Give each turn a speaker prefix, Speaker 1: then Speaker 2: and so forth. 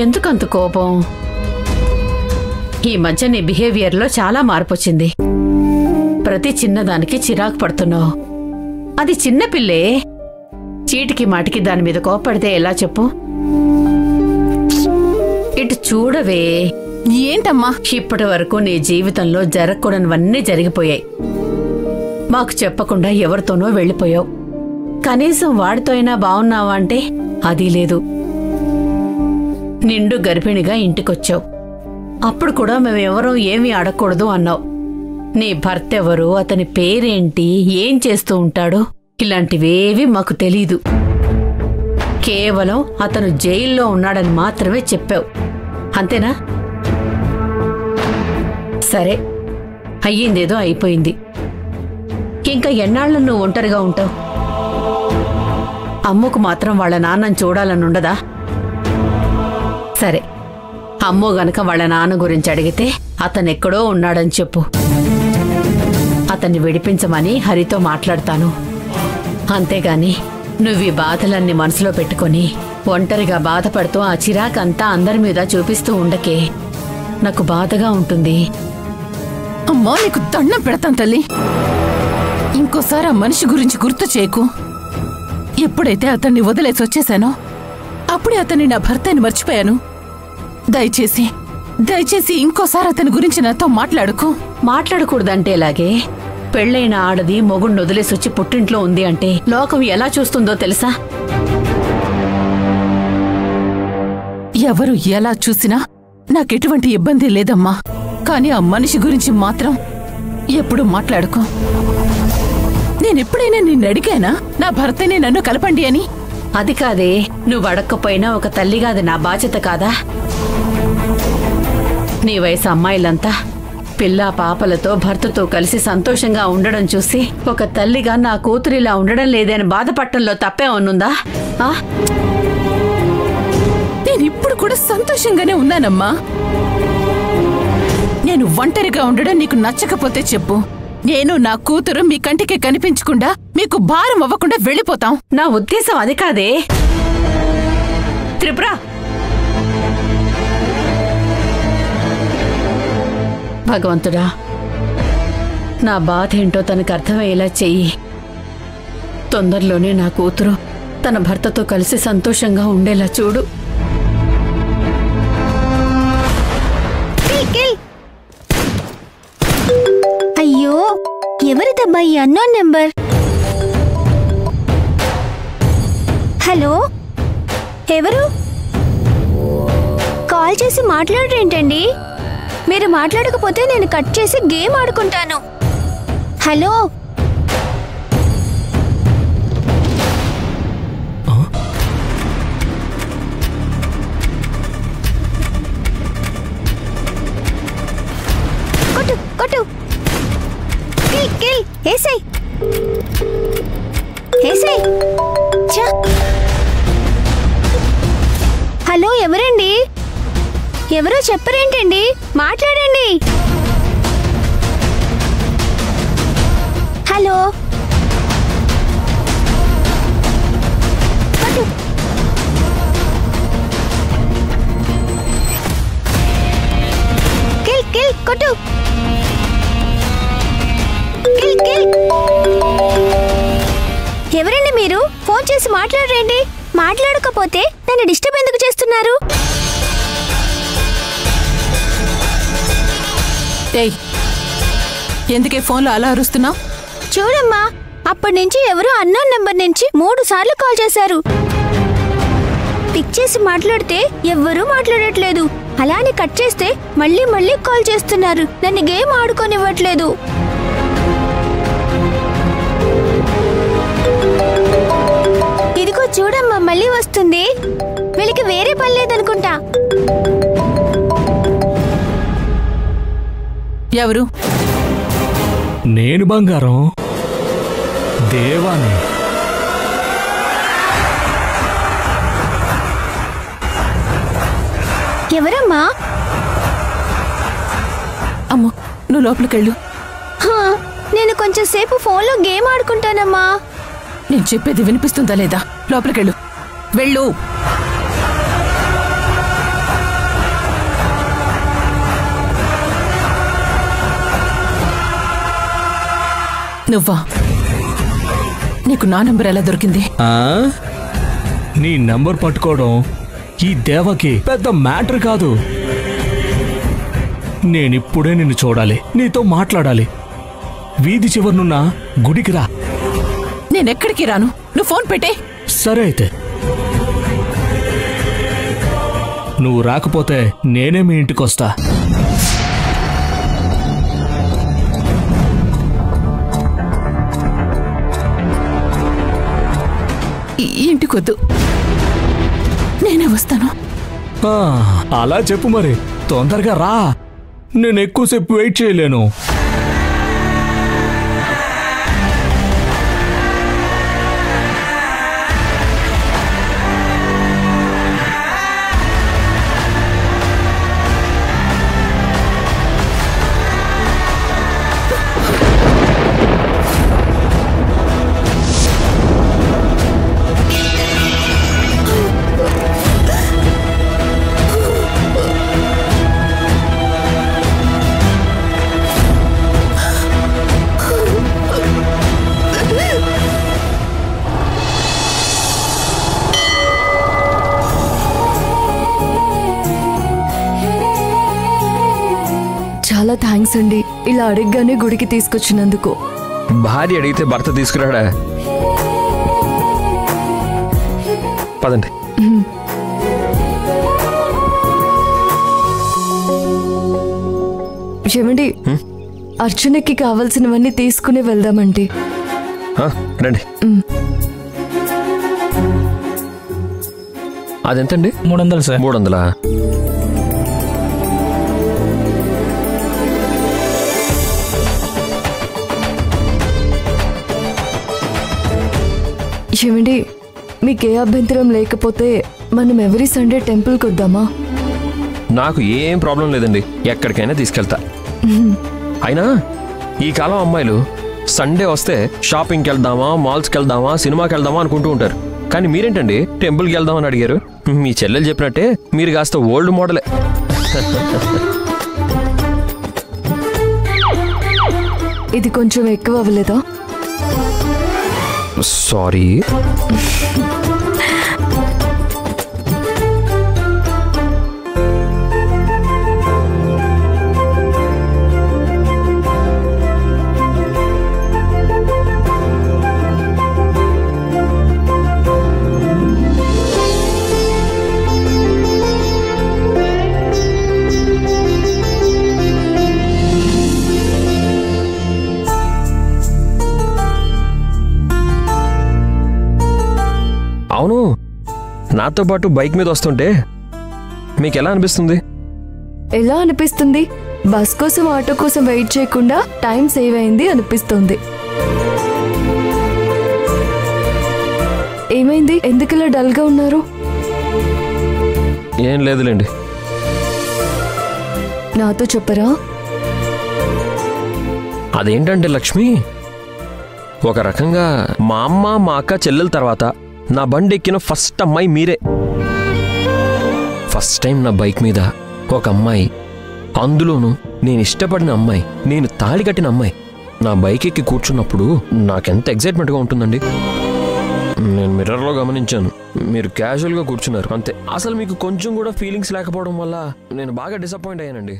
Speaker 1: ఎందుకంత కోపం? ఈ మధ్య నీ బిహేవియర్లో చాలా మార్పొచ్చింది. ప్రతి చిన్నదానికి చిరాకు పడుతున్నావు. అది చిన్నపిల్లే. చీటికి మాటికి దాని మీద కోపడితే ఎలా చెప్పు? ఇటు చూడవే.
Speaker 2: ఏంటమ్మా?
Speaker 1: ఇప్పటి వరకు నీ జీవితంలో జరగకూడనివన్నీ జరిగిపోయాయి. మాకు చెప్పకుండా ఎవరితోనో వెళ్ళిపోయావు. కనీసం వాడితో అయినా బావున్నావా అంటే అది లేదు. నిండు గర్భిణిగా ఇంటికొచ్చావు. అప్పుడు కూడా మేమెవరూ ఏమీ అడగకూడదు అన్నావు. నీ భర్త ఎవరు, అతని పేరేంటి, ఏం చేస్తూ ఉంటాడు, ఇలాంటివేవీ మాకు తెలీదు. కేవలం అతను జైల్లో ఉన్నాడని మాత్రమే చెప్పావు. అంతేనా? సరే, అయ్యిందేదో అయిపోయింది. ఇంకా ఎన్నాళ్ళు నువ్వు ఒంటరిగా ఉంటావు? అమ్ముకు మాత్రం వాళ్ళ నాన్నని చూడాలనుండదా? సరే, అమ్మో గనక వాళ్ళ నాన్న గురించి అడిగితే అతనెక్కడో ఉన్నాడని చెప్పు. అతన్ని విడిపించమని హరితో మాట్లాడతాను. అంతేగాని నువ్వీ బాధలన్నీ మనసులో పెట్టుకొని ఒంటరిగా బాధపడుతూ ఆ చిరాకంతా అందరి మీద చూపిస్తూ ఉండకే. నాకు బాధగా ఉంటుంది.
Speaker 2: అమ్మా, నీకు దండం పెడతాను తల్లి. ఇంకోసారి ఆ మనిషి గురించి గుర్తు చేయకు. ఎప్పుడైతే అతన్ని వదిలేసి వచ్చేశానో అప్పుడే అతన్ని నా భర్తని మర్చిపోయాను. దయచేసి దయచేసి ఇంకోసారి అతని గురించి నాతో మాట్లాడుకో.
Speaker 1: మాట్లాడకూడదంటే ఎలాగే? పెళ్ళైన ఆడది మొగుణ్ణి వదిలేసొచ్చి పుట్టింట్లో ఉంది అంటే లోకం ఎలా చూస్తుందో తెలుసా?
Speaker 2: ఎవరు ఎలా చూసినా నాకెటువంటి ఇబ్బంది లేదమ్మా. కానీ ఆ మనిషి గురించి మాత్రం ఎప్పుడు మాట్లాడుకో. నేనెప్పుడైనా నిన్ను అడిగానా నా భర్తనే నన్ను కలపండి అని?
Speaker 1: అది కాదే, నువ్వు అడక్కపోయినా ఒక తల్లిగా అది నా బాధ్యత కాదా? నీ వయసు అమ్మాయిలంతా పిల్లా పాపలతో భర్తతో కలిసి సంతోషంగా ఉండడం చూసి ఒక తల్లిగా నా కూతురిలా ఉండడం లేదని బాధపడటంలో తప్పే ఉన్నుందా?
Speaker 2: నేనిప్పుడు కూడా సంతోషంగానే ఉన్నానమ్మా. నేను ఒంటరిగా ఉండడం నీకు నచ్చకపోతే చెప్పు. నేను నా కూతురు మీ కంటికి కనిపించకుండా మీకు భారం అవ్వకుండా వెళ్ళిపోతాం.
Speaker 1: నా ఉద్దేశం అది కాదే త్రిపుర. భగవంతుడా, నా బాధ ఏంటో తనకు అర్థమయ్యేలా చెయ్యి. తొందరలోనే నా కూతురు తన భర్తతో కలిసి సంతోషంగా ఉండేలా చూడు.
Speaker 3: అయ్యో, ఎవరిదబ్బా ఈ అన్నోన్ నెంబర్? హలో, ఎవరు? కాల్ చేసి మాట్లాడరేంటండి? మీరు మాట్లాడకపోతే నేను కట్ చేసి గేమ్ ఆడుకుంటాను. హలో, కొట్టు కొట్టు, కిల్ కిల్, ఏసేయ్ ఏసేయ్. హలో, ఎవరండి? ఎవరో చెప్పరేంటండి? మాట్లాడండి. హలో, కొట్టు. కిల్ కిల్, కొట్టు. Kill kill. ఎవరండి మీరు? ఫోన్ చేసి మాట్లాడరండి. మాట్లాడకపోతే నన్ను డిస్టర్బ్ ఎందుకు చేస్తున్నారు?
Speaker 2: ఎందుకే ఫోన్లో అలా అరుస్తున్నావు?
Speaker 3: చూడమ్మా, అప్పటి నుంచి ఎవరో అన్నోన్ నెంబర్ నుంచి 3 సార్లు కాల్ చేశారు. పిక్ చేసి మాట్లాడితే ఎవ్వరూ మాట్లాడట్లేదు. అలానే కట్ చేస్తే మళ్ళీ మళ్ళీ కాల్ చేస్తున్నారు. నన్ను గేమ్ ఆడుకోనివ్వట్లేదు. ఇదిగో చూడమ్మా, మళ్ళీ వస్తుంది. వీళ్ళకి వేరే పని లేదనుకుంటా.
Speaker 2: ఎవరు?
Speaker 4: నేను బంగారం, దేవాని.
Speaker 3: ఎవరమ్మా?
Speaker 2: అమ్మో, నువ్వు లోపలికెళ్ళు.
Speaker 3: నేను కొంచెం సేపు ఫోన్లో గేమ్ ఆడుకుంటానమ్మా.
Speaker 2: నేను చెప్పేది వినిపిస్తుందా లేదా? లోపలికెళ్ళు, వెళ్ళు. నువ్వా? నీకు నా నంబర్ ఎలా దొరికింది?
Speaker 4: నీ నంబర్ పట్టుకోవడం ఈ దేవకి పెద్ద మ్యాటర్ కాదు. నేనిప్పుడే నిన్ను చూడాలి, నీతో మాట్లాడాలి. వీధి చివరనున్న గుడికి రా.
Speaker 2: నేనెక్కడికి రాను, నువ్వు ఫోన్ పెట్టే.
Speaker 4: సరే అయితే. నువ్వు రాకపోతే నేనే మీ ఇంటికొస్తా.
Speaker 2: ఇంటికొద్దు, నేనే వస్తాను.
Speaker 4: అలా చెప్పు మరి, తొందరగా రా. నేను ఎక్కువసేపు వెయిట్ చేయలేను.
Speaker 5: చాలా థ్యాంక్స్ అండి, ఇలా అడగగానే గుడికి తీసుకొచ్చినందుకు.
Speaker 6: భార్య అడిగితే భర్త తీసుకురాడా? పదండి.
Speaker 5: ఏమండి, అర్చనకి కావాల్సినవన్నీ తీసుకుని వెళ్దామండి.
Speaker 6: రండి. అదెంతండి?
Speaker 4: 300 సార్.
Speaker 6: 300.
Speaker 5: ఏమండి, మీకే అభ్యంతరం లేకపోతే మనం ఎవ్రీ సండే టెంపుల్కి వద్దామా?
Speaker 6: నాకు ఏం ప్రాబ్లం లేదండి, ఎక్కడికైనా తీసుకెళ్తా. అయినా ఈ కాలం అమ్మాయిలు సండే వస్తే షాపింగ్కి వెళ్దామా, మాల్స్కి వెళ్దామా, సినిమాకి వెళ్దామా అనుకుంటూ ఉంటారు. కానీ మీరేంటండి టెంపుల్కి వెళ్దామని అడిగారు? మీ చెల్లెలు చెప్పినట్టే మీరు కాస్త ఓల్డ్ మోడలే.
Speaker 5: ఇది కొంచెం ఎక్కువ అవ్వలేదా?
Speaker 6: సారీ. అవును, నాతో పాటు బైక్ మీద వస్తుంటే మీకు ఎలా అనిపిస్తుంది?
Speaker 5: ఎలా అనిపిస్తుంది? బస్ కోసం, ఆటో కోసం వెయిట్ చేయకుండా టైం సేవ్ అయింది అనిపిస్తుంది. ఏమైంది, ఎందుకలా డల్గా ఉన్నారు?
Speaker 6: ఏం లేదులేండి.
Speaker 5: నాతో చెప్పరా?
Speaker 6: అదేంటంటే లక్ష్మి, ఒక రకంగా మా అమ్మ, మా అక్క, చెల్లెల తర్వాత నా బండి ఎక్కిన ఫస్ట్ అమ్మాయి మీరే. ఫస్ట్ టైం నా బైక్ మీద ఒక అమ్మాయి, అందులోనూ నేను ఇష్టపడిన అమ్మాయి, నేను తాళి కట్టిన అమ్మాయి నా బైక్ ఎక్కి కూర్చున్నప్పుడు నాకెంత ఎగ్జైట్మెంట్గా ఉంటుందండి. నేను మిర్రర్లో గమనించాను, మీరు క్యాజువల్గా కూర్చున్నారు అంతే. అసలు మీకు కొంచెం కూడా ఫీలింగ్స్ లేకపోవడం వల్ల నేను బాగా డిసప్పాయింట్ అయ్యానండి.